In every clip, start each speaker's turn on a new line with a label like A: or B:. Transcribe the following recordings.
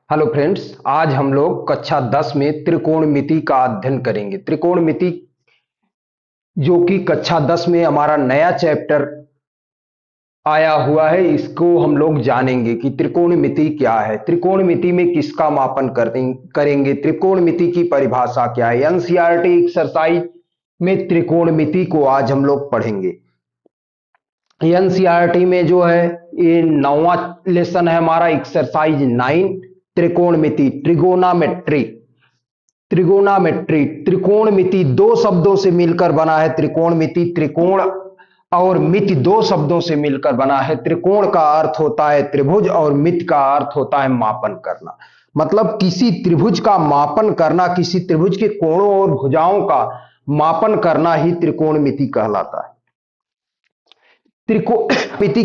A: Hello friends, आज हम लोग कक्षा 10 में त्रिकोणमिति का अध्ययन करेंगे। त्रिकोणमिति जो कि कक्षा 10 में हमारा नया चैप्टर आया हुआ है, इसको हम लोग जानेंगे कि त्रिकोणमिति क्या है, त्रिकोणमिति में किसका मापन करेंगे, त्रिकोणमिति की परिभाषा क्या है। एनसीईआरटी एक्सरसाइज में त्रिकोणमिति को आज हम लोग पढ़ेंगे। एनसीईआरटी में जो है ये 9वां लेसन है हमारा, एक्सरसाइज 9, त्रिकोणमिति, ट्रिगोनामेट्री। त्रिगोनामेट्री, त्रिकोणमिति दो शब्दों से मिलकर बना है। त्रिकोणमिति, त्रिकोण और मिति दो शब्दों से मिलकर बना है। त्रिकोण का अर्थ होता है त्रिभुज और मिति का अर्थ होता है मापन करना। मतलब किसी त्रिभुज का मापन करना, किसी त्रिभुज के कोणों और भुजाओं का मापन करना ही त्रिकोणमिति कहलाता है। त्रिकोणमिति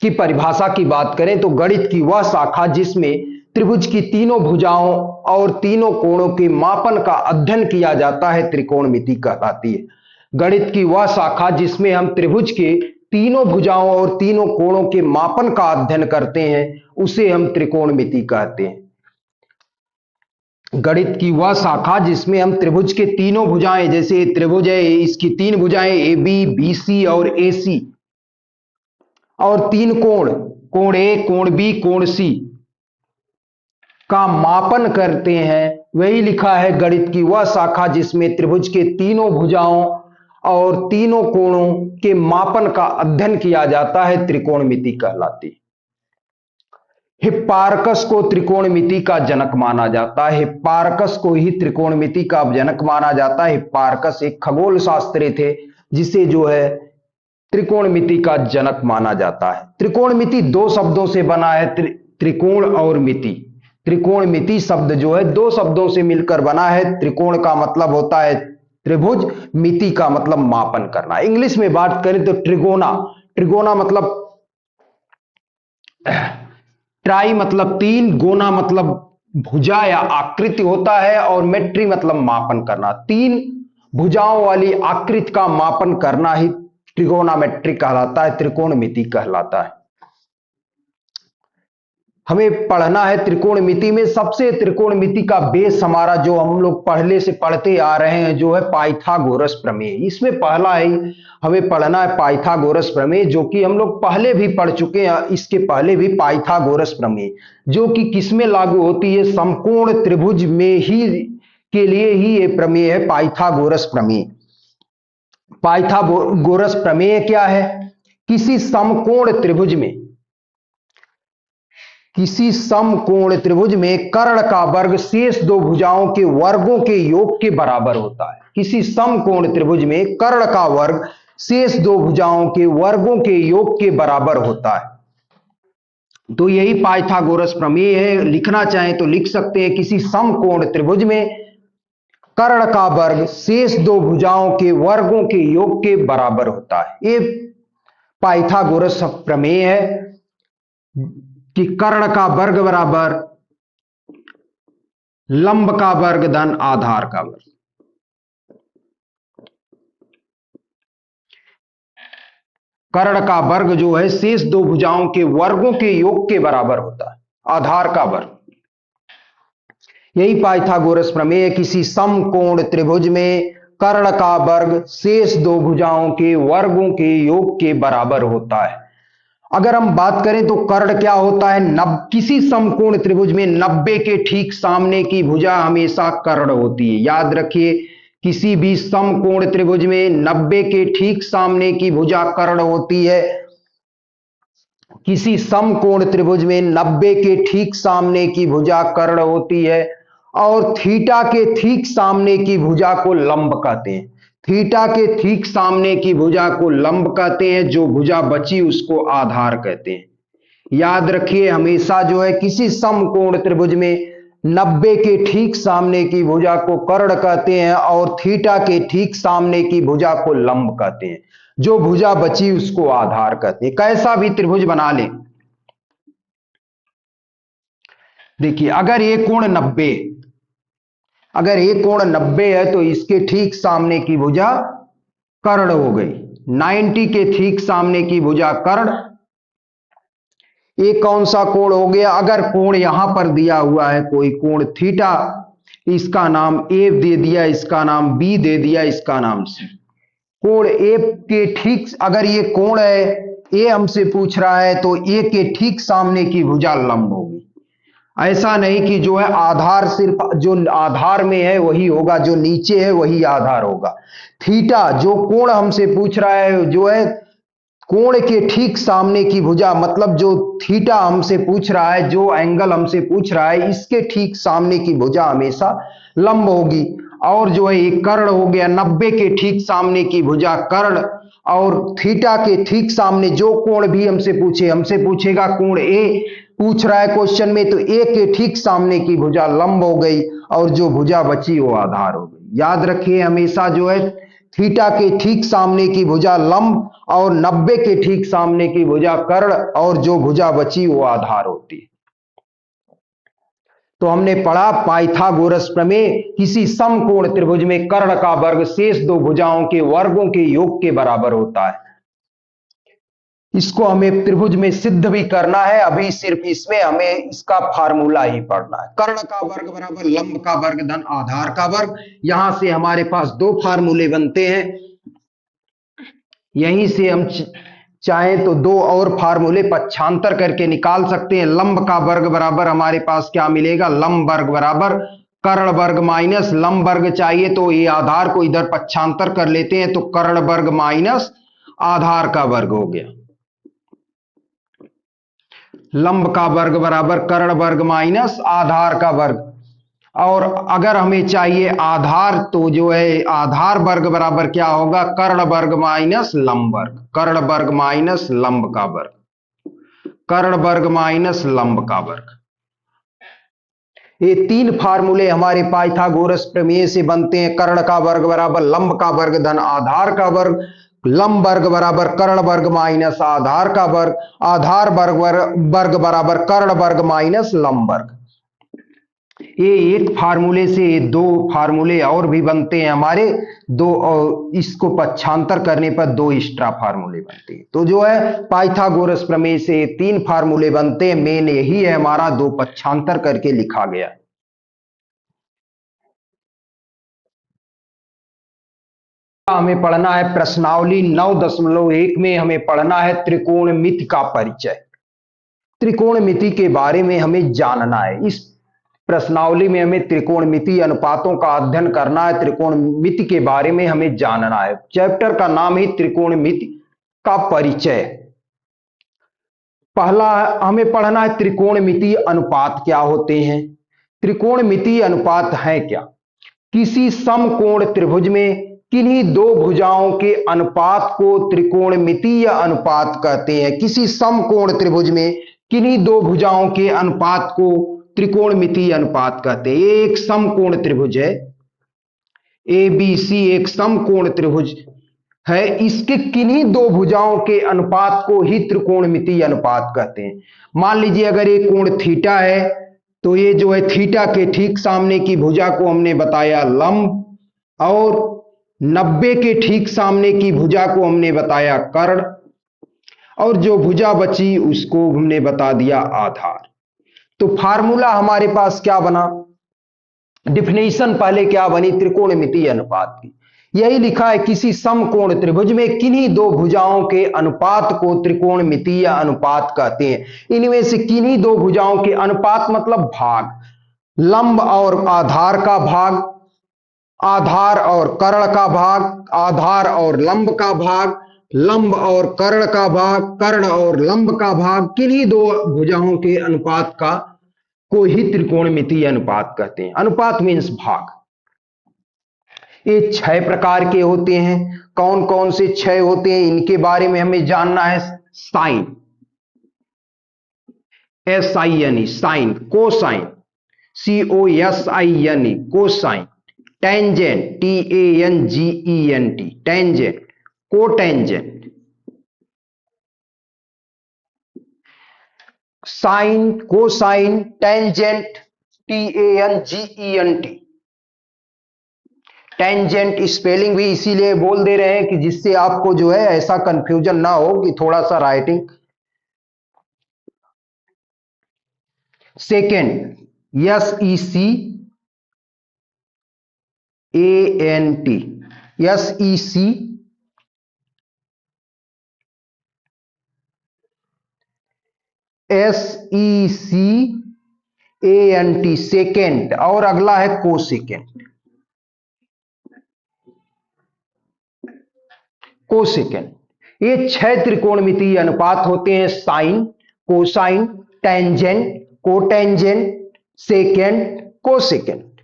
A: की परिभाषा की बात करें तो गणित की वह शाखा जिसमें त्रिभुज की तीनों भुजाओं और तीनों कोणों के मापन का अध्ययन किया जाता है, त्रिकोणमिति कहलाती है। गणित की वह शाखा जिसमें हम त्रिभुज के तीनों भुजाओं और तीनों कोणों के मापन का अध्ययन करते हैं, उसे हम त्रिकोणमिति कहते हैं। गणित की वह शाखा जिसमें हम त्रिभुज के तीनों भुजाएं, जैसे त्रिभुज है, इसकी तीन भुजाएं ए बी, बी सी और ए सी, और तीन कोण, कोण ए, कोण बी, कोण सी का मापन करते हैं, वही लिखा है गणित की वह शाखा जिसमें त्रिभुज के तीनों भुजाओं और तीनों कोणों के मापन का अध्ययन किया जाता है, त्रिकोणमिति कहलाती है। हिप्पारकस को त्रिकोणमिति का जनक माना जाता है। हिप्पारकस को ही त्रिकोणमिति का जनक माना जाता है। हिप्पारकस एक खगोल शास्त्री थे जिसे जो है त्रिकोणमिति का जनक माना जाता है। त्रिकोणमिति दो शब्दों से बना है, त्रिकोण और मिति। त्रिकोणमिति शब्द जो है दो शब्दों से मिलकर बना है। त्रिकोण का मतलब होता है त्रिभुज, मिति का मतलब मापन करना। इंग्लिश में बात करें तो ट्रिगोना, ट्रिगोना मतलब ट्राई मतलब तीन, गोना मतलब भुजा या आकृति होता है, और मेट्री मतलब मापन करना। तीन भुजाओं वाली आकृति का मापन करना ही ट्रिगोनामेट्री कहलाता है, त्रिकोणमिति कहलाता है। हमें पढ़ना है त्रिकोणमिति में सबसे त्रिकोणमिति का बेस हमारा जो हम लोग पहले से पढ़ते आ रहे हैं, जो है पाइथागोरस प्रमेय। इसमें पहला ही हमें पढ़ना है पाइथागोरस प्रमेय, जो कि हम लोग पहले भी पढ़ चुके हैं। इसके पहले भी पाइथागोरस प्रमेय जो कि किसमें लागू होती है, समकोण त्रिभुज में ही के लिए ही ये प्रमेय है, पाइथागोरस प्रमेय। पाइथागोरस प्रमेय क्या है? किसी समकोण त्रिभुज में, किसी समकोण त्रिभुज में कर्ण का वर्ग शेष दो भुजाओं के वर्गों के योग के बराबर होता है। किसी समकोण त्रिभुज में कर्ण का वर्ग शेष दो भुजाओं के वर्गों के योग के बराबर होता है। तो यही पाइथागोरस प्रमेय है। लिखना चाहें तो लिख सकते हैं, किसी समकोण त्रिभुज में कर्ण का वर्ग शेष दो भुजाओं के वर्गों के योग के बराबर होता है। ये पाइथागोरस प्रमेय है कि कर्ण का वर्ग बराबर लंब का वर्ग धन आधार का वर्ग। कर्ण का वर्ग जो है शेष दो भुजाओं के वर्गों के योग के बराबर होता है, आधार का वर्ग। यही पाइथागोरस प्रमेय है। किसी समकोण त्रिभुज में कर्ण का वर्ग शेष दो भुजाओं के वर्गों के योग के बराबर होता है। अगर हम बात करें तो कर्ण क्या होता है, किसी समकोण त्रिभुज में 90 के ठीक सामने की भुजा हमेशा कर्ण होती है। याद रखिए, किसी भी समकोण त्रिभुज में 90 के ठीक सामने की भुजा कर्ण होती है। किसी समकोण त्रिभुज में 90 के ठीक सामने की भुजा कर्ण होती है, और थीटा के ठीक सामने की भुजा को लंब कहते हैं। थीटा के ठीक सामने की भुजा को लंब कहते हैं, जो भुजा बची उसको आधार कहते हैं। याद रखिए, हमेशा जो है किसी समकोण त्रिभुज में 90 के ठीक सामने की भुजा को कर्ण कहते हैं, और थीटा के ठीक सामने की भुजा को लंब कहते हैं। जो भुजा बची उसको आधार कहते हैं। कैसा भी त्रिभुज बना ले, देखिए अगर ये कोण 90, अगर ये कोण 90 है तो इसके ठीक सामने की भुजा कर्ण हो गई। 90 के ठीक सामने की भुजा कर्ण, ये कौन सा कोण हो गया? अगर कोण यहां पर दिया हुआ है कोई कोण थीटा, इसका नाम ए दे दिया, इसका नाम बी दे दिया, इसका नाम सी। कोण ए के ठीक, अगर ये कोण है ए हमसे पूछ रहा है तो ए के ठीक सामने की भुजा लंब होगी। ऐसा नहीं कि जो है आधार सिर्फ जो आधार में है वही होगा, जो नीचे है वही आधार होगा। थीटा जो कोण हमसे पूछ रहा है, जो है कोण के ठीक सामने की भुजा, मतलब जो थीटा हमसे पूछ रहा है, जो एंगल हमसे पूछ रहा है, इसके ठीक सामने की भुजा हमेशा लंब होगी। और जो है एक कर्ण हो गया, 90 के ठीक सामने की भुजा कर्ण, और थीटा के ठीक सामने जो कोण भी हमसे पूछेगा कोण ए पूछ रहा है क्वेश्चन में, तो ए के ठीक सामने की भुजा लंब हो गई और जो भुजा बची वो आधार हो गई। याद रखिए हमेशा जो है थीटा के ठीक सामने की भुजा लंब और 90 के ठीक सामने की भुजा कर्ण, और जो भुजा बची वो आधार होती है। तो हमने पढ़ा पाइथागोरस प्रमेय, किसी समकोण त्रिभुज में कर्ण का वर्ग शेष दो भुजाओं के वर्गों के योग के बराबर होता है। इसको हमें त्रिभुज में सिद्ध भी करना है। अभी सिर्फ इसमें हमें इसका फार्मूला ही पढ़ना है। कर्ण का वर्ग बराबर लंब का वर्ग धन आधार का वर्ग। यहां से हमारे पास दो फार्मूले बनते हैं, यहीं से हम चाहें तो दो और फार्मूले पक्षांतर करके निकाल सकते हैं। लंब का वर्ग बराबर हमारे पास क्या मिलेगा? लंब वर्ग बराबर कर्ण वर्ग माइनस लंब वर्ग चाहिए तो ये आधार को इधर पक्षांतर कर लेते हैं, तो कर्ण वर्ग माइनस आधार का वर्ग हो गया। लंब का वर्ग बराबर कर्ण वर्ग माइनस आधार का वर्ग। और अगर हमें चाहिए आधार, तो जो है आधार वर्ग बराबर क्या होगा? कर्ण वर्ग माइनस लंब वर्ग, कर्ण वर्ग माइनस लंब का वर्ग, कर्ण वर्ग माइनस लंब का वर्ग। ये तीन फार्मूले हमारे पाइथागोरस प्रमेय से बनते हैं। कर्ण का वर्ग बराबर लंब का वर्ग धन आधार का वर्ग, लंब वर्ग बराबर कर्ण वर्ग माइनस आधार का वर्ग, आधार वर्ग बराबर कर्ण वर्ग माइनस लंब वर्ग। ये एक फार्मूले से दो फार्मूले और भी बनते हैं हमारे दो, और इसको पक्षांतर करने पर दो एक्स्ट्रा फार्मूले बनते हैं। तो जो है पाइथागोरस प्रमेय से तीन फार्मूले बनते हैं, मेन यही है हमारा, दो पक्षांतर करके लिखा गया। हमें पढ़ना है प्रश्नावली 9.1 में हमें पढ़ना है त्रिकोणमिति का परिचय। त्रिकोणमिति के बारे में हमें जानना है। इस प्रश्नावली में हमें त्रिकोणमिति अनुपातों का अध्ययन करना है, त्रिकोणमिति के बारे में हमें जानना है। चैप्टर का नाम है त्रिकोणमिति का परिचय। पहला हमें पढ़ना है त्रिकोणमिति अनुपात क्या होते हैं। त्रिकोणमिति अनुपात है क्या? किसी समकोण त्रिभुज में किन्हीं दो भुजाओं के अनुपात को त्रिकोणमितीय अनुपात कहते हैं। किसी समकोण त्रिभुज में किन्हीं दो भुजाओं के अनुपात को त्रिकोणमितीय अनुपात कहते हैं। एक समकोण त्रिभुज है ABC, एक समकोण त्रिभुज है, इसके किन्हीं दो भुजाओं के अनुपात को ही त्रिकोणमितीय अनुपात कहते हैं। मान लीजिए अगर एक कोण थीटा है, तो ये जो है थीटा के ठीक सामने की भुजा को हमने बताया लंब, और 90 के ठीक सामने की भुजा को हमने बताया कर्ण, और जो भुजा बची उसको हमने बता दिया आधार। तो फार्मूला हमारे पास क्या बना? डिफिनेशन पहले क्या बनी? त्रिकोणमितीय अनुपात की। यही लिखा है, किसी समकोण त्रिभुज में किन्हीं दो भुजाओं के अनुपात को त्रिकोणमितीय अनुपात कहते हैं। इनमें से किन्हीं दो भुजाओं के अनुपात मतलब भाग, लंब और आधार का भाग, आधार और कर्ण का भाग, आधार और लंब का भाग, लंब और कर्ण का भाग, कर्ण और लंब का भाग, किन्हीं दो भुजाओं के अनुपात का को ही त्रिकोणमितीय अनुपात कहते हैं। अनुपात मीन्स भाग। ये 6 प्रकार के होते हैं। कौन कौन से 6 होते हैं इनके बारे में हमें जानना है। Sine, SINE sine, cosine COSINE cosine, tangent TANGENT tangent, cotangent, sine, cosine, tangent, TANGENT। Tangent spelling भी इसीलिए बोल दे रहे हैं कि जिससे आपको जो है ऐसा कंफ्यूजन ना हो कि थोड़ा सा राइटिंग सेकेंड SECANT सेकेंड। और अगला है कोसेकेंट। ये 6 त्रिकोणमितीय अनुपात होते हैं, sine, cosine, tangent, cotangent, secant, cosecant.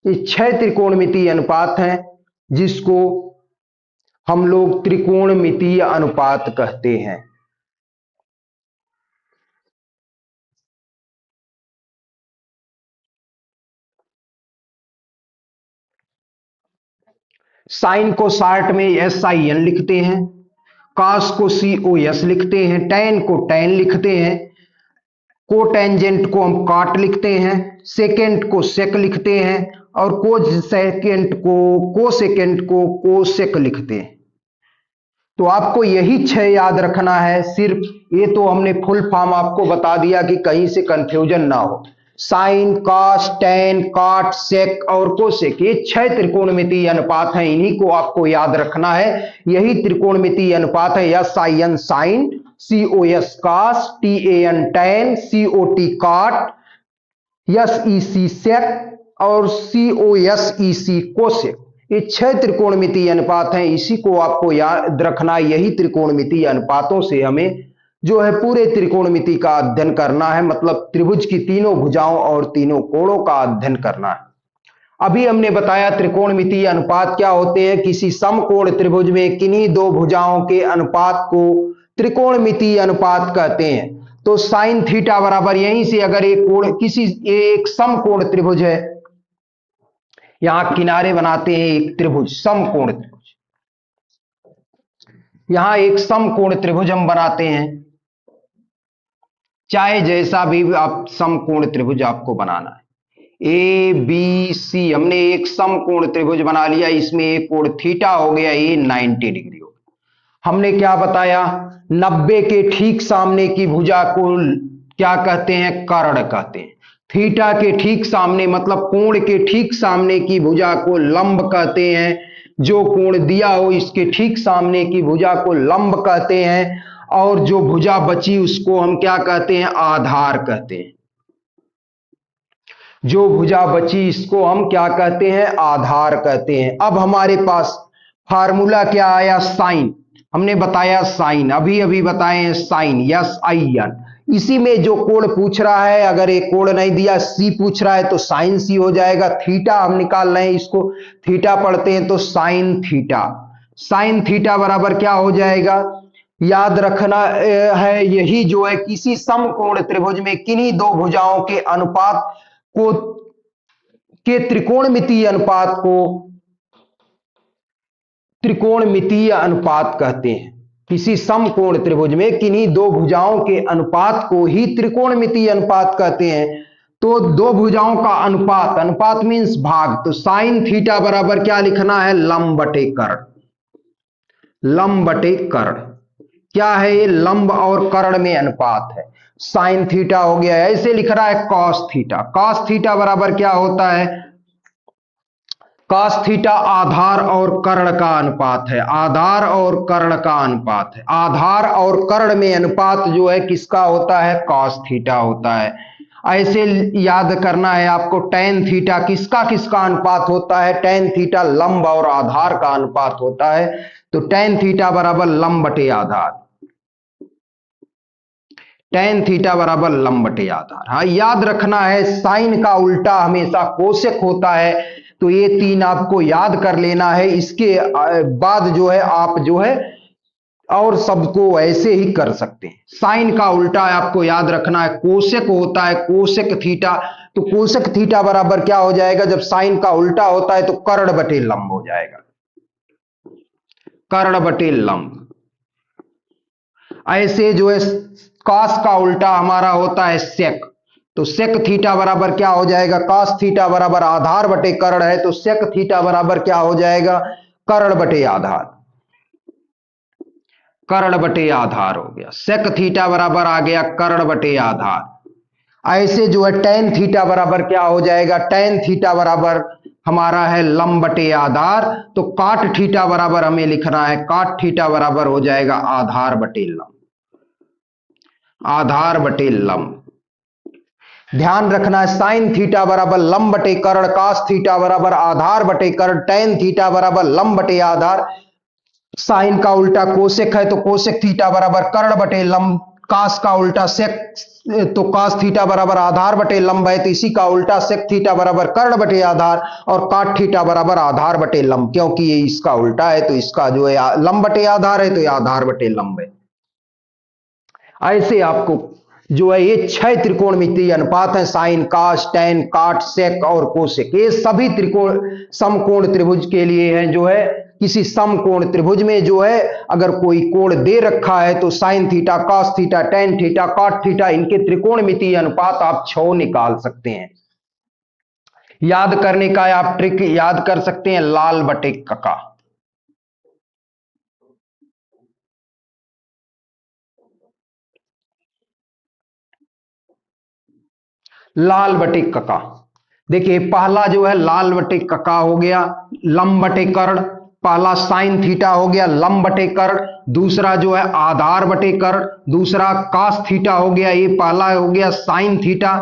A: ये 6 त्रिकोणमितीय अनुपात हैं जिसको हम लोग त्रिकोणमितीय अनुपात कहते हैं। साइन को शार्ट में SIN लिखते हैं, कॉस को COS लिखते हैं, टेन को टेन लिखते हैं, कोटेंजेंट को हम काट लिखते हैं, सेकेंड को सेक लिखते हैं और कोसेकेंट को कोसेक लिखते हैं। तो आपको यही 6 याद रखना है। सिर्फ ये तो हमने फुल फॉर्म आपको बता दिया कि कहीं से कंफ्यूजन ना हो। साइन, कॉस, टेन, काट, सेक और कोसेक, ये 6 त्रिकोणमितीय अनुपात हैं, इन्हीं को आपको याद रखना है। यही त्रिकोणमितीय अनुपात है SIN sine, COS cos, TAN tan, COT cot, SEC sec और COSEC कोसेक। ये 6 त्रिकोणमितीय अनुपात हैं, इसी को आपको याद रखना है। यही त्रिकोणमितीय अनुपातों से हमें जो है पूरे त्रिकोणमिति का अध्ययन करना है, मतलब त्रिभुज की तीनों भुजाओं और तीनों कोणों का अध्ययन करना है। अभी हमने बताया त्रिकोणमितीय अनुपात क्या होते हैं। किसी समकोण त्रिभुज में किन्हीं दो भुजाओं के अनुपात को त्रिकोणमितीय अनुपात कहते हैं। तो साइन थीटा बराबर, यहीं से अगर एक कोण, किसी एक समकोण त्रिभुज है, यहां किनारे बनाते हैं एक त्रिभुज, समकोण त्रिभुज, यहां एक समकोण त्रिभुज हम बनाते हैं, चाहे जैसा भी आप समकोण त्रिभुज आपको बनाना है। ABC हमने एक समकोण त्रिभुज बना लिया, इसमें एक कोण थीटा हो गया, ये 90 डिग्री हो गया। हमने क्या बताया, 90 के ठीक सामने की भुजा को क्या कहते हैं, कर्ण कहते हैं। थीटा के ठीक सामने, मतलब कोण के ठीक सामने की भुजा को लंब कहते हैं। जो कोण दिया हो इसके ठीक सामने की भुजा को लंब कहते हैं। और जो भुजा बची उसको हम क्या कहते हैं, आधार कहते हैं। जो भुजा बची इसको हम क्या कहते हैं, आधार कहते हैं। अब हमारे पास फार्मूला क्या आया, साइन। हमने बताया साइन, अभी अभी बताए हैं साइन, SIN। इसी में जो कोण पूछ रहा है, अगर एक कोण नहीं दिया, सी पूछ रहा है तो साइन सी हो जाएगा। थीटा हम निकाल रहे हैं, इसको थीटा पढ़ते हैं तो साइन थीटा। साइन थीटा बराबर क्या हो जाएगा, याद रखना है, यही जो है किसी समकोण त्रिभुज में किन्हीं दो भुजाओं के अनुपात को के त्रिकोणमितीय अनुपात को त्रिकोणमितीय अनुपात कहते हैं। किसी समकोण त्रिभुज में किन्हीं दो भुजाओं के अनुपात को ही त्रिकोणमितीय अनुपात कहते हैं। तो दो भुजाओं का अनुपात, अनुपात मींस भाग, तो साइन थीटा बराबर क्या लिखना है, लंब बटे कर्ण। लंब बटे कर्ण क्या है, ये लंब और कर्ण में अनुपात है। साइन थीटा हो गया, ऐसे लिख रहा है कॉस थीटा। कॉस थीटा बराबर क्या होता है, कॉस थीटा आधार और कर्ण का अनुपात है। आधार और कर्ण का अनुपात है। आधार और कर्ण में अनुपात जो है किसका होता है, कॉस थीटा होता है। ऐसे याद करना है आपको, टेन थीटा किसका किसका अनुपात होता है, टेन थीटा लंब और आधार का अनुपात होता है। तो टेन थीटा बराबर लंब बटे आधार, टेन थीटा बराबर लंब बटे आधार। हाँ, याद रखना है साइन का उल्टा हमेशा कोसेक होता है। तो ये 3 आपको याद कर लेना है। इसके बाद जो है आप जो है और सबको ऐसे ही कर सकते हैं। साइन का उल्टा आपको याद रखना है कोसेक होता है, कोसेक थीटा। तो कोसेक थीटा बराबर क्या हो जाएगा, जब साइन का उल्टा होता है तो कर्ण बटे लंब हो जाएगा, कर्ण बटे लंब। ऐसे जो है कॉस का उल्टा हमारा होता है सेक। तो सेक थीटा बराबर क्या हो जाएगा, कॉस थीटा बराबर आधार बटे कर्ण है, तो सेक थीटा बराबर क्या हो जाएगा, कर्ण बटे आधार। कर्ण बटे आधार हो गया, सेक थीटा बराबर आ गया कर्ण बटे आधार। ऐसे जो है टेन थीटा बराबर क्या हो जाएगा, टेन थीटा बराबर हमारा है लंब बटे आधार, तो काट थीटा बराबर हमें लिखना है, काट थीटा बराबर हो जाएगा आधार बटे लंब, आधार बटे लंब। ध्यान रखना है साइन थीटा बराबर लंब बटे कर्ण, कास थीटा बराबर आधार बटे कर्ण, टेन थीटा बराबर लंब बटे आधार, साइन का उल्टा कोसेक है तो कोसेक थीटा बराबर कर्ण बटे लंब, कास का उल्टा सेक तो कास थीटा बराबर आधार बटे लंब है, तो इसी का उल्टा सेक थीटा बराबर कर्ण बटे आधार, और काट थीटा बराबर आधार बटे लंब, क्योंकि ये इसका उल्टा है तो इसका जो है लंब बटे आधार है तो ये आधार बटे लंब है। ऐसे आपको जो है ये 6 त्रिकोणमितीय अनुपात है, साइन, कास, टेन, काट, सेक और कोसेक, ये सभी त्रिकोण समकोण त्रिभुज के लिए हैं। जो है किसी समकोण त्रिभुज में जो है अगर कोई कोण दे रखा है तो sine theta, cos theta, tan theta, cot theta, इनके त्रिकोणमितीय अनुपात आप 6 निकाल सकते हैं। याद करने का आप ट्रिक याद कर सकते हैं, लाल बटे कका, लाल बटे कका। देखिए पहला जो है लाल बटे कका हो गया लंब बटे कर्ण, पहला साइन थीटा हो गया लंब बटे कर्ण, दूसरा जो है आधार बटे कर्ण, दूसरा कास थीटा हो गया, ये पहला हो गया साइन थीटा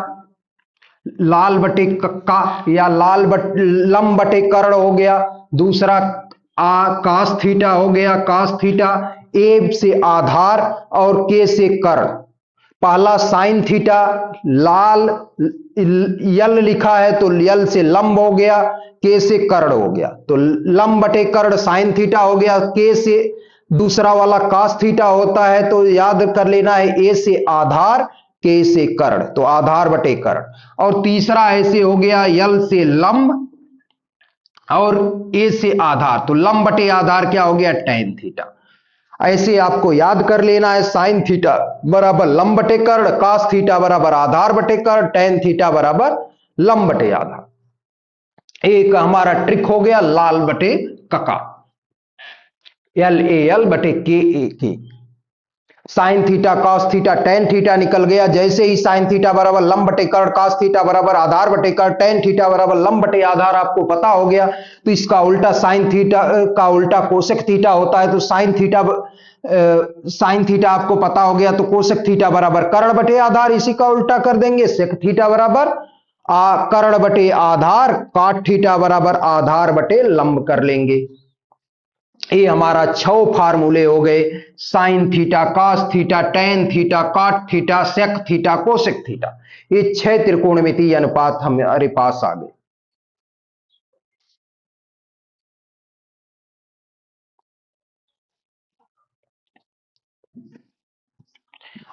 A: लाल बटे कक्का या लंब बटे कर्ण हो गया, दूसरा कास थीटा हो गया, कास थीटा, ए से आधार और के से कर्ण, पहला साइन थीटा लाल यल लिखा है तो यल से लंब हो गया, के से कर्ण हो गया, तो लंब बटे कर्ण साइन थीटा हो गया, के से दूसरा वाला कास थीटा होता है तो याद कर लेना है ए से आधार, के से कर्ण, तो आधार बटे कर्ण, और तीसरा ऐसे हो गया यल से लंब और ए से आधार, तो लंब बटे आधार क्या हो गया, टेन थीटा। ऐसे आपको याद कर लेना है, साइन थीटा बराबर लंब बटे कर्ण, कास थीटा बराबर आधार बटे कर्ण, टेन थीटा बराबर लंब बटे आधार। एक हमारा ट्रिक हो गया लाल बटे कका, एल ए एल बटे के ए के, sign theta, cos theta, tan theta निकल गया। जैसे ही साइन थीटा बराबर लंब बटे कर्ण, कॉस थीटा बराबर आधार बटे कर्ण, टेन थीटा बराबर लंब बटे आधार आपको पता हो गया, तो इसका उल्टा साइन थीटा का उल्टा कोसेक थीटा होता है, तो साइन थीटा आपको पता हो गया, तो कोसेक थीटा बराबर कर्ण बटे आधार, इसी का उल्टा कर देंगे, सेक थीटा बराबर कर्ण बटे आधार, काट थीटा बराबर आधार बटे लंब कर लेंगे। ये हमारा 6 फार्मूले हो गए, sine theta, cos theta, tan theta, cot theta, sec theta, cosec theta, ये 6 त्रिकोणमितीय अनुपात हमारे पास आ गए।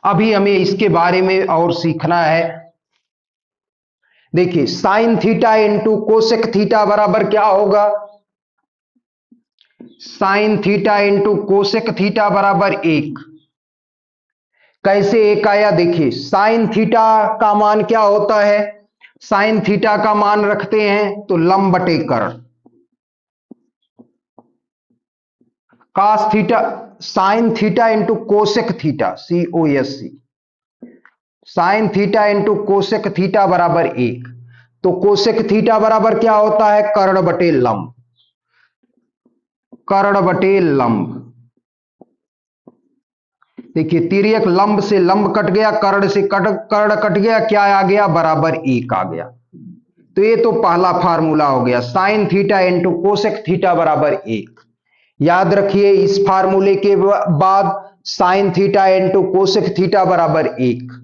A: अभी हमें इसके बारे में और सीखना है। देखिए sine theta into cosec theta बराबर क्या होगा, sign theta into cosec theta बराबर 1। कैसे एक आया, देखिए साइन थीटा का मान क्या होता है, साइन थीटा का मान रखते हैं तो लंब बटे कर्ण, cos theta, sine theta into cosec theta, COSC, sine theta into cosec theta बराबर 1, तो कोसेक थीटा बराबर क्या होता है, कर्ण बटे लंब, कर्ण बटे लंब। देखिए तिर्यक लंब से लंब कट गया, कर्ण से कर्ण कट गया, क्या आ गया, बराबर 1 आ गया। तो ये तो पहला फार्मूला हो गया, sign theta into cosec theta बराबर 1। याद रखिए इस फार्मूले के बाद sign theta into cosec theta बराबर 1।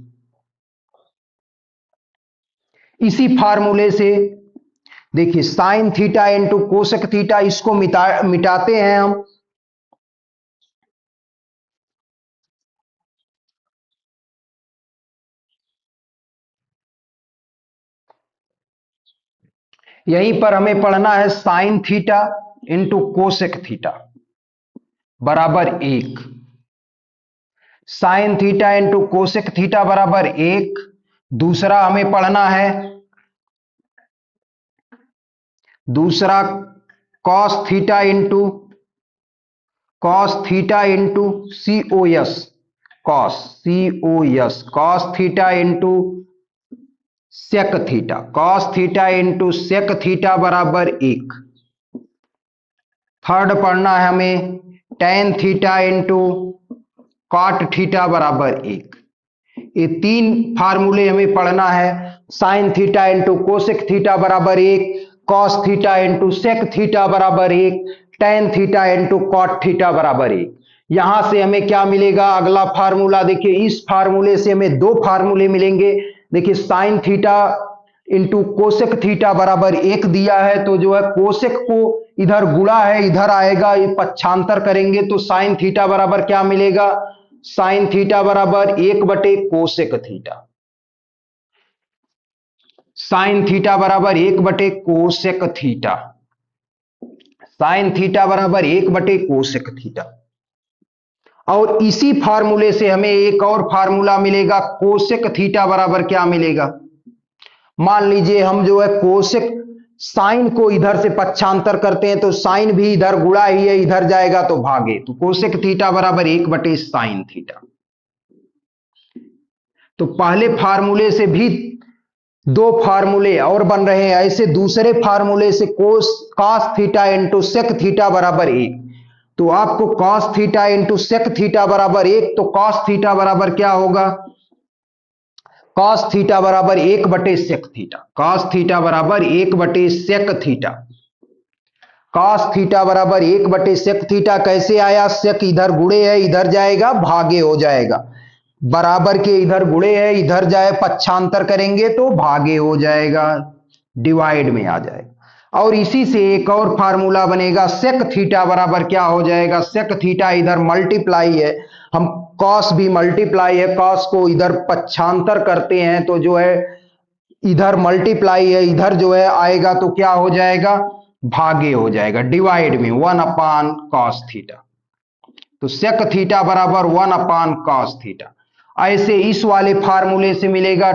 A: इसी फार्मूले से देखिए sine theta into cosec theta, इसको मिटाते हैं हम, यहीं पर हमें पढ़ना है sine theta into cosec theta बराबर 1, sign theta into cosec theta बराबर 1। दूसरा हमें पढ़ना है, दूसरा cos theta into COS, cos COS, cos theta into sec theta, cos theta into sec theta बराबर 1। थर्ड पढ़ना है हमें tan theta into cot theta बराबर 1। ये तीन फार्मूले हमें पढ़ना है। Sine theta into cosec theta बराबर 1, cos theta into sec theta बराबर 1, tan theta into cot theta बराबर 1। यहां से हमें क्या मिलेगा? अगला फार्मूला देखिए, इस फार्मूले से हमें दो फार्मूले मिलेंगे। देखिए sine theta into cosec theta बराबर 1 दिया है, तो जो है कोसेक को इधर गुणा है, इधर आएगा, ये पक्षांतर करेंगे तो साइन थीटा बराबर क्या मिलेगा? साइन थीटा बराबर 1 बटे कोसेक थीटा। साइन थीटा बराबर 1 बटे कोसेक थीटा। साइन थीटा बराबर 1 बटे कोसेक थीटा। और इसी फार्मूले से हमें एक और फार्मूला मिलेगा, कोसेक थीटा बराबर क्या मिलेगा? मान लीजिए हम जो है कोसेक साइन को इधर से पक्षांतर करते हैं तो साइन भी इधर गुणा ही है, इधर जाएगा तो भागे, तो कोसेक थीटा बराबर 1 बटे साइन थीटा। तो पहले फार्मूले से भी दो फार्मूले और बन रहे हैं, ऐसे दूसरे फार्मूले से cos theta into sec theta बराबर 1। तो आपको cos theta into sec theta बराबर 1, तो कॉस थीटा बराबर क्या होगा? कॉस थीटा बराबर 1 बटे सेक थीटा। कॉस थीटा बराबर 1 बटे सेक थीटा। कॉस थीटा बराबर 1 बटे सेक थीटा कैसे आया? सेक इधर गुणे है, इधर जाएगा, भागे हो जाएगा। बराबर के इधर गुणे है, इधर जाए, पक्षांतर करेंगे तो भागे हो जाएगा, डिवाइड में आ जाएगा। और इसी से एक और फार्मूला बनेगा, सेक थीटा बराबर क्या हो जाएगा? सेक थीटा इधर मल्टीप्लाई है, हम कॉस भी मल्टीप्लाई है, कॉस को इधर पक्षांतर करते हैं तो जो है इधर मल्टीप्लाई है, इधर जो है आएगा तो क्या हो जाएगा? भागे हो जाएगा, डिवाइड में 1 अपान कॉस थीटा। तो सेक थीटा बराबर 1 अपान कॉस थीटा। ऐसे इस वाले फार्मूले से मिलेगा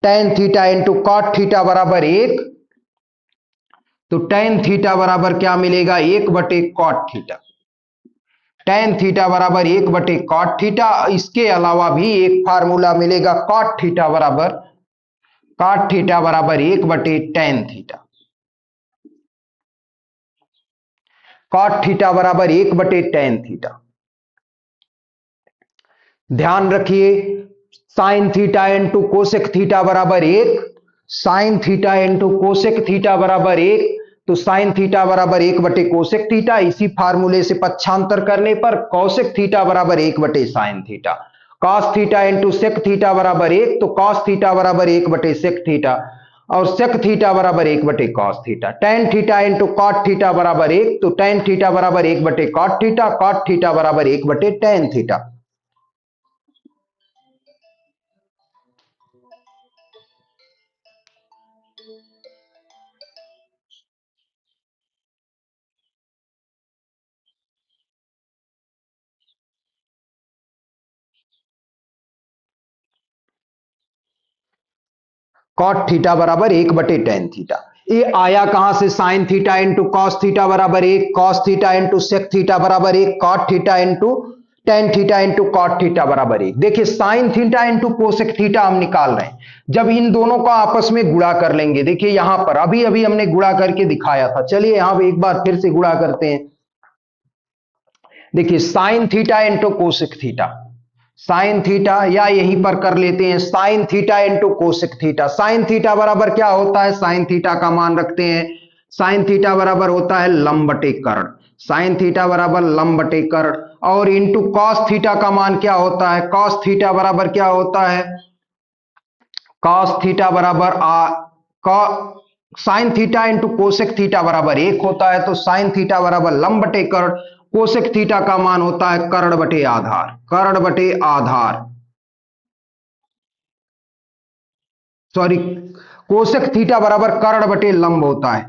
A: tan theta into cot theta बराबर 1, तो टेन थीटा बराबर क्या मिलेगा? 1 बटे कॉट थीटा। टेन थीटा बराबर 1 बटे कॉट थीटा। इसके अलावा भी एक फार्मूला मिलेगा, कॉट थीटा बराबर 1 बटे टेन थीटा। कॉट थीटा बराबर 1 बटे टेन थीटा। ध्यान रखिए, sign theta into cosec theta बराबर 1, sign theta into cosec theta बराबर 1, तो साइन थीटा बराबर 1 बटे कोसेक थीटा। इसी फार्मूले से पक्षांतर करने पर कोसेक थीटा बराबर 1 बटे sine theta. Cos theta into sec theta बराबर 1, तो कॉस थीटा बराबर 1 बटे सेक थीटा, और सेक थीटा बराबर 1 बटे cos theta. Tan theta into cot theta बराबर 1, तो टेन थीटा बराबर 1 बटे कॉट थीटा, कॉट थीटा बराबर 1 बटे टेन थीटा। कॉट थीटा बराबर 1 बटे टेन थीटा। ये आया कहां से? Sine theta into cos theta बराबर 1, cos theta into sec theta बराबर 1, cot theta into tan theta into cot theta बराबर 1। देखिए sine theta into cosec theta हम निकाल रहे हैं, जब इन दोनों का आपस में गुणा कर लेंगे। देखिए यहां पर अभी अभी हमने गुणा करके दिखाया था, चलिए यहां पर एक बार फिर से गुणा करते हैं। देखिए sine theta into cosec theta, sine theta, या यहीं पर कर लेते हैं sign theta into cosec theta. Sine theta बराबर क्या होता है? साइन थीटा का मान रखते हैं, साइन थीटा बराबर होता है लंब बटे कर्ण। साइन थीटा बराबर लंब बटे कर्ण, और इंटू कॉस थीटा का मान क्या होता है? कॉस थीटा बराबर क्या होता है? कॉस थीटा बराबर sign theta into cosec theta बराबर 1 होता है, तो साइन थीटा बराबर लंब बटे कर्ण। कोसेक थीटा का मान होता है कर्ण बटे आधार, कर्ण बटे आधार, सॉरी, कोसेक थीटा बराबर कर्ण बटे लंब होता है।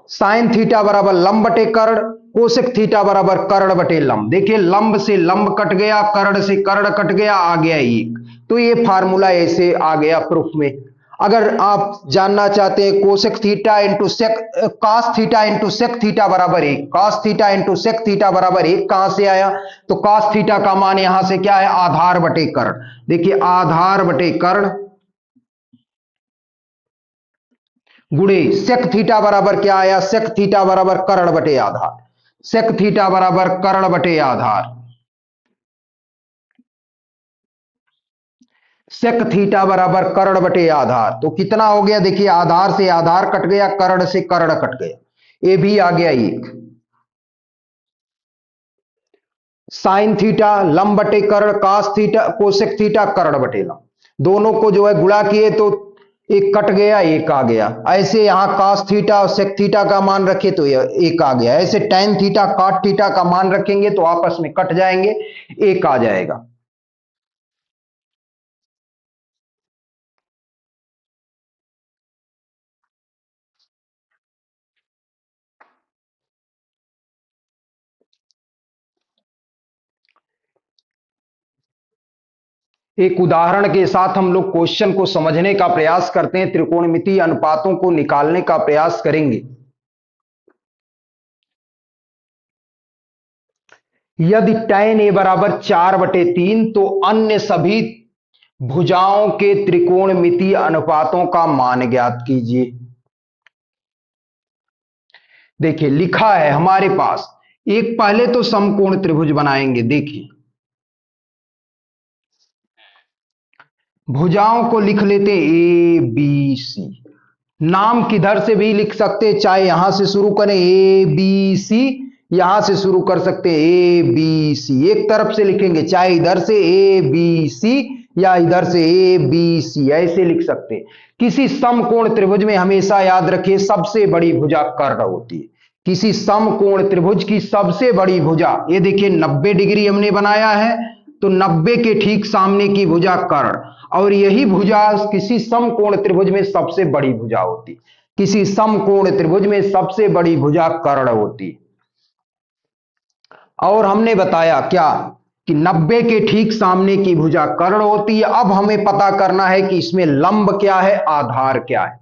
A: साइन थीटा बराबर लंब बटे कर्ण, कोसेक थीटा बराबर कर्ण बटे लंब। देखिए लंब से लंब कट गया, कर्ण से कर्ण कट गया, आ गया 1। तो ये फार्मूला ऐसे आ गया प्रूफ में। अगर आप जानना चाहते हैं cosec theta into sec, cos theta into sec theta बराबर 1, cos theta into sec theta बराबर 1 कहां से आया? तो कॉस थीटा का मान यहां से क्या है? आधार बटे कर्ण। देखिए आधार बटे कर्ण, गुणे सेक थीटा बराबर क्या आया, सेक थीटा बराबर कर्ण बटे आधार, सेक थीटा बराबर कर्ण बटे आधार, सेक थीटा बराबर कर्ण बटे आधार। तो कितना हो गया, देखिए आधार से आधार कट गया, कर्ण से कर्ण कट गया, ये भी आ गया एक। साइन थीटा लंब बटे कर्ण, कास थीटा कोसेक थीटा कर्ण बटे लंब, दोनों को जो है गुणा किए तो एक कट गया एक आ गया। ऐसे यहां कास थीटा और सेक थीटा का मान रखे तो एक आ गया। ऐसे टेन थीटा काट थीटा का मान रखेंगे तो आपस में कट जाएंगे, एक आ जाएगा। एक उदाहरण के साथ हम लोग क्वेश्चन को समझने का प्रयास करते हैं, त्रिकोणमितीय अनुपातों को निकालने का प्रयास करेंगे। यदि tan a बराबर 4/3 तो अन्य सभी भुजाओं के त्रिकोणमितीय अनुपातों का मान ज्ञात कीजिए। देखिए लिखा है हमारे पास, एक पहले तो समकोण त्रिभुज बनाएंगे। देखिए भुजाओं को लिख लेते ए बी सी, नाम किधर से भी लिख सकते, चाहे यहां से शुरू करें ए बी सी, यहां से शुरू कर सकते हैं ए बी सी, एक तरफ से लिखेंगे, चाहे इधर से ए बी सी या इधर से ए बी सी, ऐसे लिख सकते हैं। किसी समकोण त्रिभुज में हमेशा याद रखिए सबसे बड़ी भुजा कर्ण होती है। किसी समकोण त्रिभुज की सबसे बड़ी भुजा, ये देखिए 90 डिग्री हमने बनाया है, तो 90 के ठीक सामने की भुजा कर्ण, और यही भुजा किसी समकोण त्रिभुज में सबसे बड़ी भुजा होती, किसी समकोण त्रिभुज में सबसे बड़ी भुजा कर्ण होती। और हमने बताया क्या कि 90 के ठीक सामने की भुजा कर्ण होती है। अब हमें पता करना है कि इसमें लंब क्या है, आधार क्या है।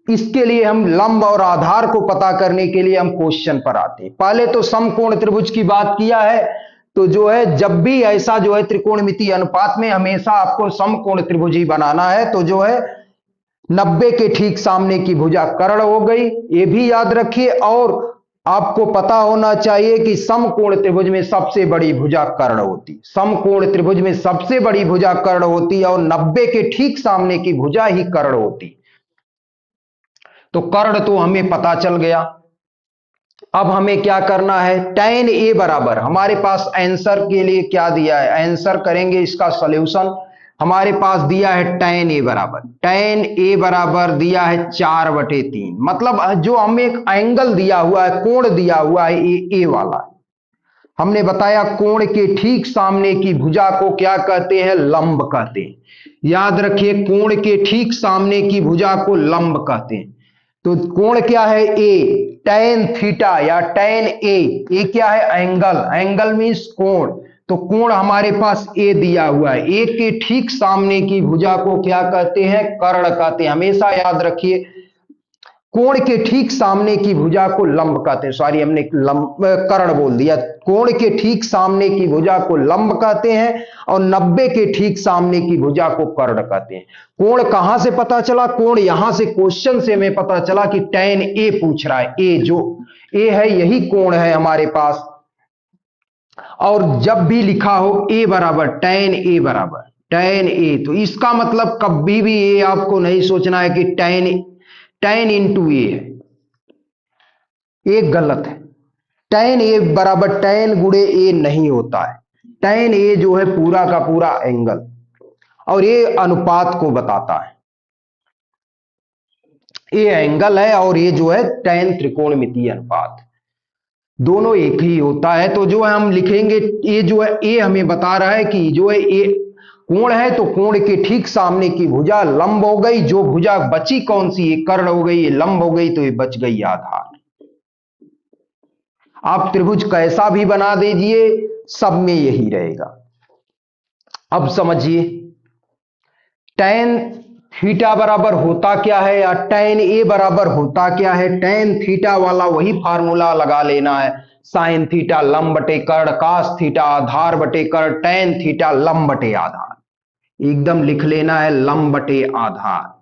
A: इसके लिए हम लंब और आधार को पता करने के लिए हम क्वेश्चन पर आते हैं। पहले तो समकोण त्रिभुज की बात किया है, तो जो है जब भी ऐसा जो है त्रिकोणमितीय अनुपात में हमेशा आपको समकोण त्रिभुज ही बनाना है, तो जो है 90 के ठीक सामने की भुजा कर्ण हो गई, ये भी याद रखिए। और आपको पता होना चाहिए कि समकोण त्रिभुज में सबसे बड़ी भुजा कर्ण होती, समकोण त्रिभुज में सबसे बड़ी भुजा कर्ण होती है, और 90 के ठीक सामने की भुजा ही कर्ण होती। तो कर्ण तो हमें पता चल गया। अब हमें क्या करना है, tan a बराबर, हमारे पास आंसर के लिए क्या दिया है, आंसर करेंगे इसका सॉल्यूशन। हमारे पास दिया है tan a बराबर, tan a बराबर दिया है 4/3, मतलब जो हमें एक एंगल दिया हुआ है, कोण दिया हुआ है, ये a वाला है। हमने बताया कोण के ठीक सामने की भुजा को क्या कहते हैं, लंब कहते हैं। याद रखिए कोण के ठीक सामने की भुजा को लंब कहते हैं। तो कोण क्या है, ए, tan थीटा या tan ए, ये क्या है, एंगल, एंगल मीन्स कोण। तो कोण हमारे पास ए दिया हुआ है, ए के ठीक सामने की भुजा को क्या कहते हैं, कर्ण कहते हैं। हमेशा याद रखिए कोण के ठीक सामने की भुजा को लंब कहते हैं, सॉरी हमने लंब कर्ण बोल दिया। कोण के ठीक सामने की भुजा को लंब कहते हैं, और 90 के ठीक सामने की भुजा को कर्ण कहते हैं। कोण कहां से पता चला, कोण यहां से क्वेश्चन से हमें पता चला कि tan ए पूछ रहा है, ए जो ए है यही कोण है हमारे पास। और जब भी लिखा हो a बराबर tan ए बराबर tan ए, तो इसका मतलब कभी भी ये आपको नहीं सोचना है कि tan इंटू ए है, ये गलत है। tan ए बराबर tan गुणे ए नहीं होता है, tan ए जो है पूरा का पूरा एंगल, और ये अनुपात को बताता है, ये एंगल है और ये जो है tan त्रिकोणमितीय अनुपात, दोनों एक ही होता है। तो जो है हम लिखेंगे, ये जो है ए हमें बता रहा है कि जो है ए कोण है, तो कोण के ठीक सामने की भुजा लंब हो गई, जो भुजा बची कौन सी, ये कर्ण हो गई, ये लंब हो गई, तो ये बच गई आधार। आप त्रिभुज कैसा भी बना दीजिए सब में यही रहेगा। अब समझिए tan थीटा बराबर होता क्या है, या tan ए बराबर होता क्या है। tan थीटा वाला वही फार्मूला लगा लेना है, साइन थीटा लंब बटे कर्ण, कास थीटा आधार बटे कर्ण, tan थीटा लंब बटे आधार, एकदम लिख लेना है लंब बटे आधार।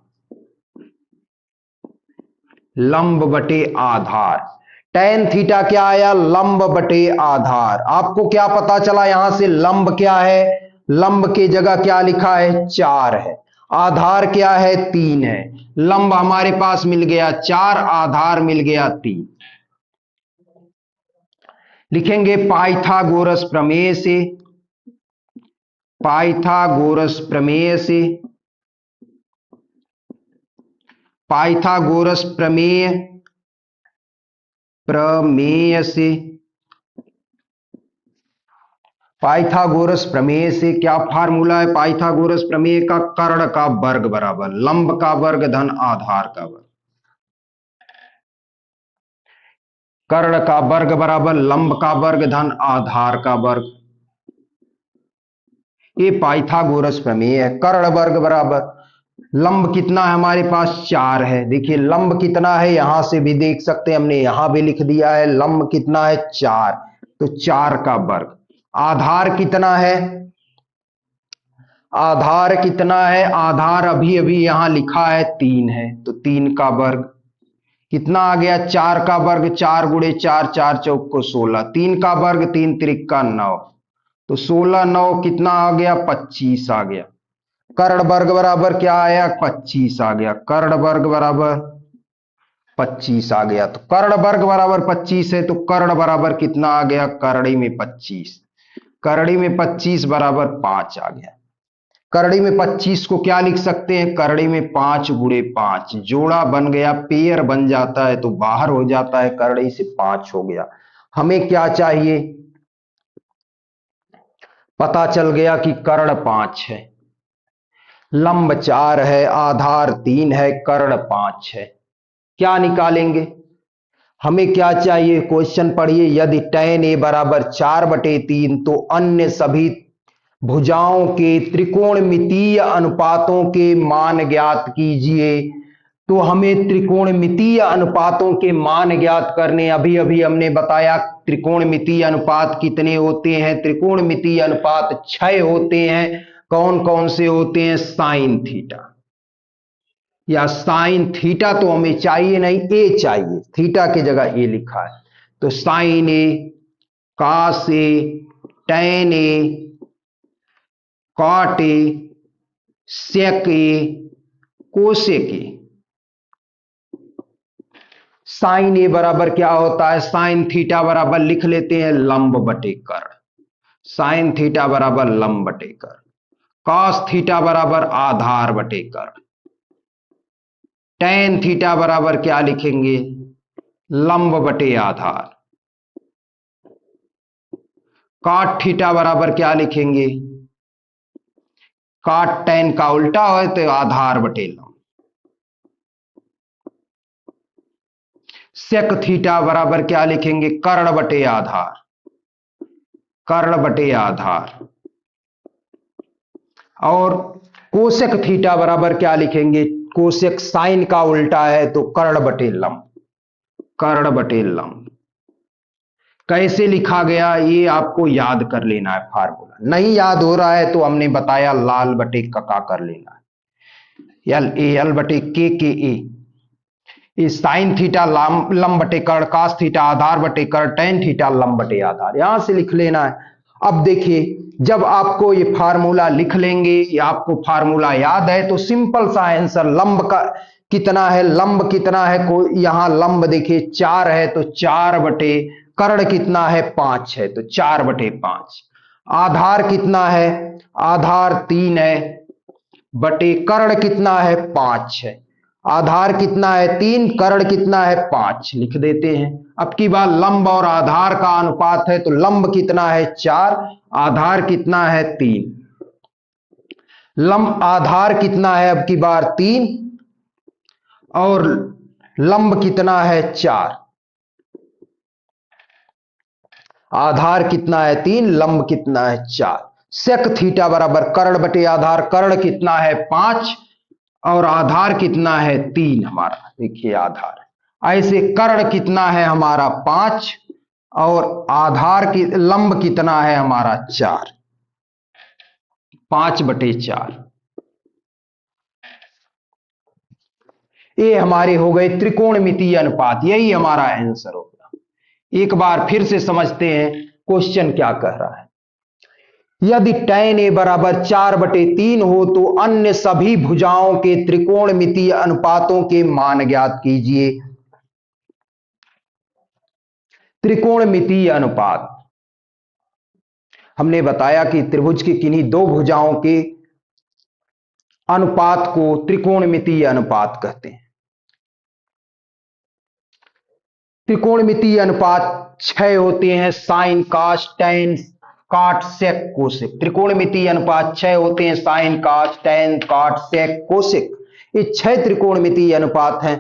A: लंब बटे आधार। tan थीटा क्या आया, लंब बटे आधार। आपको क्या पता चला यहां से, लंब क्या है, लंब के जगह क्या लिखा है, 4 है, आधार क्या है, 3 है। लंब हमारे पास मिल गया 4, आधार मिल गया 3। लिखेंगे पाइथागोरस प्रमेय से, पाइथागोरस प्रमेय से, पाइथागोरस प्रमेय, प्रमेय से, पाइथागोरस प्रमेय से क्या फार्मूला है पाइथागोरस प्रमेय का, कर्ण का वर्ग बराबर लंब का वर्ग धन आधार का वर्ग। कर्ण का वर्ग बराबर लंब का वर्ग धन आधार का वर्ग। ये पाइथागोरस प्रमेय है। कर्ण वर्ग बराबर लंब कितना है हमारे पास, 4 है। देखिए लंब कितना है, यहां से भी देख सकते हैं, हमने यहां भी लिख दिया है, लंब कितना है 4, तो 4 का वर्ग। आधार कितना है, आधार कितना है, आधार अभी अभी यहां लिखा है 3 है, तो 3 का वर्ग। कितना आ गया, 4 का वर्ग, 4 गुणे 4, 4 चौक को 16, 3 का वर्ग, 3 त्रिक का 9, तो 16 9 कितना आ गया, 25 आ गया। कर्ण वर्ग बराबर क्या आया, 25 आ गया। कर्ण वर्ग बराबर 25 आ गया, तो कर्ण वर्ग बराबर 25 है, तो कर्ण बराबर कितना आ गया, करड़ी में 25, करड़ी में 25 बराबर 5 आ गया। करड़ी में 25 को क्या लिख सकते हैं, करड़ी में 5 गुणे 5, जोड़ा बन गया, पेयर बन जाता है तो बाहर हो जाता है, करड़ी से 5 हो गया। हमें क्या चाहिए, पता चल गया कि कर्ण 5 है, लंब 4 है, आधार 3 है, कर्ण 5 है। क्या निकालेंगे, हमें क्या चाहिए, क्वेश्चन पढ़िए, यदि tan a बराबर 4/3 तो अन्य सभी भुजाओं के त्रिकोणमितीय अनुपातों के मान ज्ञात कीजिए। तो हमें त्रिकोणमितीय अनुपातों के मान ज्ञात करने, अभी अभी हमने बताया त्रिकोणमितीय अनुपात कितने होते हैं, त्रिकोणमितीय अनुपात 6 होते हैं। कौन कौन से होते हैं, साइन थीटा, या साइन थीटा तो हमें चाहिए नहीं, ए चाहिए, थीटा की जगह ए लिखा है, तो sine A, cos A, tan A, cot A, sec A, cosec A. Sine A बराबर क्या होता है, साइन थीटा बराबर लिख लेते हैं लंब बटे कर्ण, साइन थीटा बराबर लंब बटे कर्ण। कॉस थीटा बराबर आधार बटे कर्ण। टैन थीटा बराबर क्या लिखेंगे, लंब बटे आधार। कॉट थीटा बराबर क्या लिखेंगे, कॉट टैन का उल्टा है तो आधार बटे लंब। सेक थीटा बराबर क्या लिखेंगे, कर्ण बटे आधार, कर्ण बटे आधार। और कोसेक थीटा बराबर क्या लिखेंगे, कोसेक साइन का उल्टा है तो कर्ण बटे लंब, कर्ण बटे लंब। कैसे लिखा गया ये आपको याद कर लेना है फार्मूला, नहीं याद हो रहा है तो हमने बताया लाल बटे कका कर लेना है, एल ए एल बटे के ए, साइन थीटा लंब बटे कर्ण, कास थीटा आधार बटे कर्ण, टैन थीटा लंब बटे आधार, यहां से लिख लेना है। अब देखिए जब आपको ये फार्मूला लिख लेंगे, ये आपको फार्मूला याद है तो सिंपल सा आंसर, लंब का कितना है, लंब कितना है, को यहां लंब देखिए 4 है तो 4 बटे, कर्ण कितना है 5 है तो 4/5। आधार कितना है, आधार 3 है, बटे कर्ण कितना है 5 है। आधार कितना है 3, कर्ण कितना है 5, लिख देते हैं। अब की बार लंब और आधार का अनुपात है तो लंब कितना है 4, आधार कितना है 3, लंब आधार कितना है अब की बार 3 और लंब कितना है 4, आधार कितना है 3, लंब कितना है 4। सेक थीटा बराबर कर्ण बटे आधार, कर्ण कितना है 5 और आधार कितना है 3 हमारा, देखिए आधार, ऐसे कर्ण कितना है हमारा 5 और आधार की लंब कितना है हमारा 4, 5/4। ये हमारे हो गए त्रिकोणमितीय अनुपात, यही हमारा आंसर होगा। एक बार फिर से समझते हैं क्वेश्चन क्या कह रहा है। यदि tan a बराबर 4/3 हो तो अन्य सभी भुजाओं के त्रिकोणमितीय अनुपातों के मान ज्ञात कीजिए। त्रिकोणमितीय अनुपात, हमने बताया कि त्रिभुज की किन्हीं दो भुजाओं के अनुपात को त्रिकोणमितीय अनुपात कहते हैं। त्रिकोणमितीय अनुपात 6 होते हैं, साइन कास टैन काट सेक कोसेक। त्रिकोणमितीय अनुपात 6 होते हैं, साइन कास टैन काट सेक कोसेक। ये 6 त्रिकोणमितीय अनुपात हैं।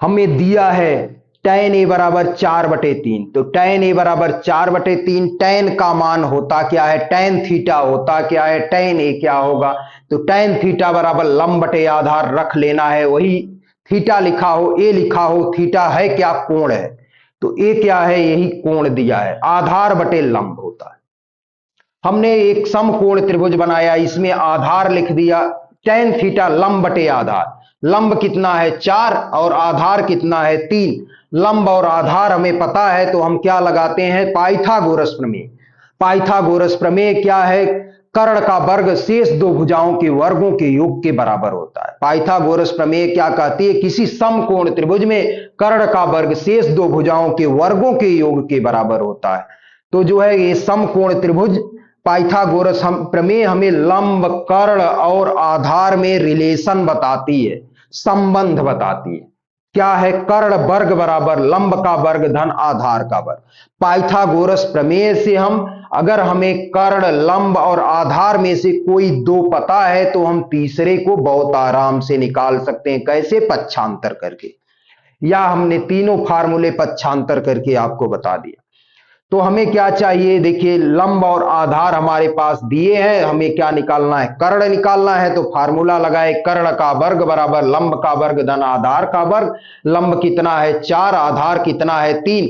A: हमें दिया है tan a बराबर 4/3, तो tan a बराबर 4/3, tan का मान होता क्या है, tan थीटा होता क्या है, tan a क्या होगा, तो tan थीटा बराबर लंब बटे आधार रख लेना है। वही थीटा लिखा हो, a लिखा हो, थीटा है क्या, कोण है, तो a क्या है, यही कोण दिया है, आधार बटे लंब होता है। हमने एक समकोण त्रिभुज बनाया, इसमें आधार लिख दिया tan थीटा लंब बटे आधार। लंब कितना है 4 और आधार कितना है 3। लंब और आधार हमें पता है तो हम क्या लगाते हैं, पाइथागोरस प्रमेय। पाइथागोरस प्रमेय क्या है, कर्ण का वर्ग शेष दो भुजाओं के वर्गों के योग के बराबर होता है। पाइथागोरस प्रमेय क्या कहती है, किसी समकोण त्रिभुज में कर्ण का वर्ग शेष दो भुजाओं के वर्गों के योग के बराबर होता है। तो जो है ये समकोण त्रिभुज, पाइथागोरस प्रमेय हमें लंब, कर्ण और आधार में रिलेशन बताती है, संबंध बताती है। क्या है, कर्ण वर्ग बराबर लंब का वर्ग धन आधार का वर्ग। पाइथागोरस प्रमेय से हम, अगर हमें कर्ण, लंब और आधार में से कोई दो पता है तो हम तीसरे को बहुत आराम से निकाल सकते हैं। कैसे, पक्षांतर करके, या हमने तीनों फार्मूले पक्षांतर करके आपको बता दिया। तो हमें क्या चाहिए, देखिए लंब और आधार हमारे पास दिए हैं, हमें क्या निकालना है, कर्ण निकालना है। तो फार्मूला लगाए, कर्ण का वर्ग बराबर लंब का वर्ग धन आधार का वर्ग। लंब कितना है 4, आधार कितना है 3,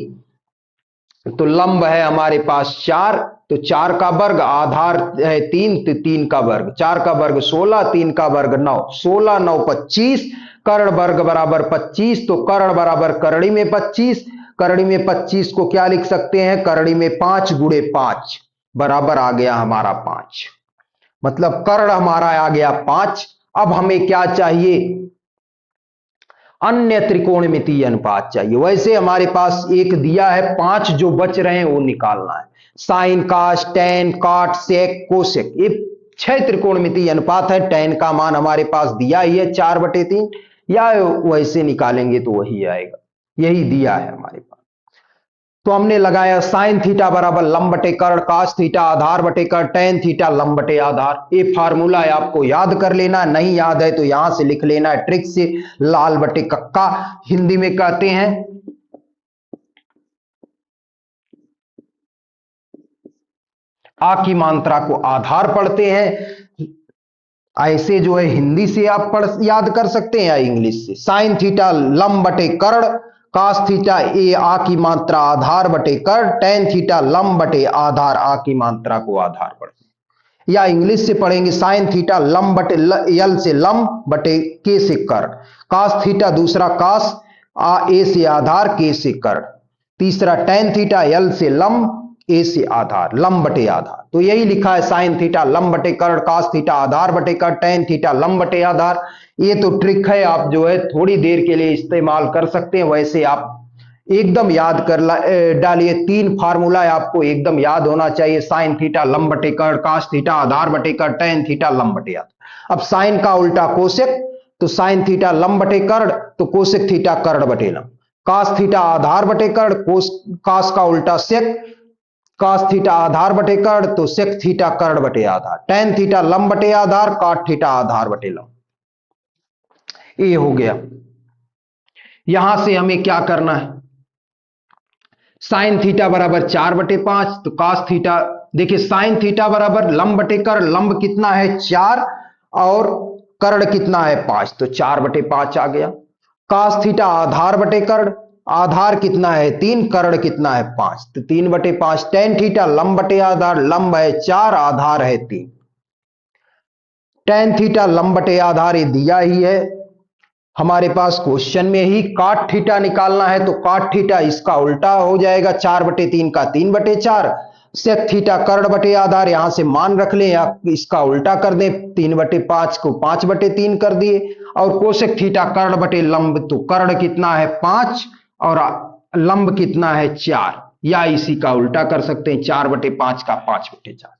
A: तो लंब है हमारे पास 4, तो 4 का वर्ग, आधार है 3, तो 3 का वर्ग, 4 का वर्ग 16, 3 का वर्ग 9, 16 9 25, कर्ण वर्ग बराबर 25, तो कर्ण बराबर करणी में 25, करणी में 25 को क्या लिख सकते हैं, करणी में 5 गुणे 5 बराबर आ गया हमारा 5, मतलब कर्ण हमारा आ गया 5। अब हमें क्या चाहिए, अन्य त्रिकोणमितीय अनुपात चाहिए। वैसे हमारे पास एक दिया है, 5 जो बच रहे हैं वो निकालना है। साइन कास टैन काट सेक कोसेक, ये 6 त्रिकोणमितीय अनुपात है। टैन का मान हमारे पास दिया ही है 4/3, या वैसे निकालेंगे तो वही आएगा, यही दिया है हमारे पास। तो हमने लगाया साइन थीटा बराबर लंब बटे कर्ण, कास थीटा आधार बटे कर्ण, टैन थीटा लंब बटे आधार। ये फार्मूला है, आपको याद कर लेना, नहीं याद है तो यहां से लिख लेना है ट्रिक से, लाल बटे कक्का हिंदी में कहते हैं। आ की मात्रा को आधार पढ़ते हैं, ऐसे जो है हिंदी से आप पढ़ याद कर सकते हैं या इंग्लिश से। साइन थीटा लंब बटे कर्ण, कास थीटा ए आ की मात्रा आधार बटे कर्ण, टैन थीटा लंब बटे आधार, आ की मात्रा को आधार पढ़ते हैं। या इंग्लिश से पढ़ेंगे, साइन थीटा लंब बटे यल से लंब बटे के से कर्ण, कास थीटा दूसरा कास, आ ए से आधार, के से कर्ण, तीसरा टैन थीटा यल से लंब, ए से आधार, लंब बटे आधार। तो यही लिखा है, साइन थीटा लंब बटे कर्ण, कास थीटा आधार बटे कर्ण, टैन थीटा लंब बटे आधार। ये तो ट्रिक है, आप जो है थोड़ी देर के लिए इस्तेमाल कर सकते हैं, वैसे आप एकदम याद कर डालिए। 3 फार्मूला आपको एकदम याद होना चाहिए, साइन थीटा लंब बटे कर्ण, कास थीटा आधार बटे कर्ण, टैन थीटा लंब बटे आधार। अब साइन का उल्टा कोसेक, तो साइन थीटा लंब बटे कर्ण, तो कोसेक थीटा कर्ण बटे लंब, कास थीटा आधार बटे कर्ण, कास का उल्टा सेक, कास थीटा आधार बटे कर्ण, तो सेक थीटा कर्ण बटे आधार, टैन थीटा लंब बटे आधार, काट थीटा आधार बटे लंब। ये हो गया। यहां से हमें क्या करना है, साइन थीटा बराबर 4/5, तो कास थीटा, देखिए साइन थीटा बराबर लंब बटे कर्ण, लंब कितना है 4 और कर्ण कितना है 5, तो 4/5 आ गया। कास थीटा आधार बटे कर्ण, आधार कितना है 3, कर्ण कितना है 5, तो 3/5। टैन थीटा लंब बटे आधार, लंब है 4, आधार है 3, टैन थीटा लंब बटे आधार ये दिया ही है, हमारे पास क्वेश्चन में ही cot थीटा निकालना है, तो cot थीटा इसका उल्टा हो जाएगा, 4/3 का 3/4। sec थीटा कर्ण बटे आधार, यहां से मान रख लें या इसका उल्टा कर दें, 3/5 को 5/3 कर दिए। और कोसेक थीटा कर्ण बटे लंब, तो कर्ण कितना है 5 और लंब कितना है 4, या इसी का उल्टा कर सकते हैं, 4/5 का 5/4।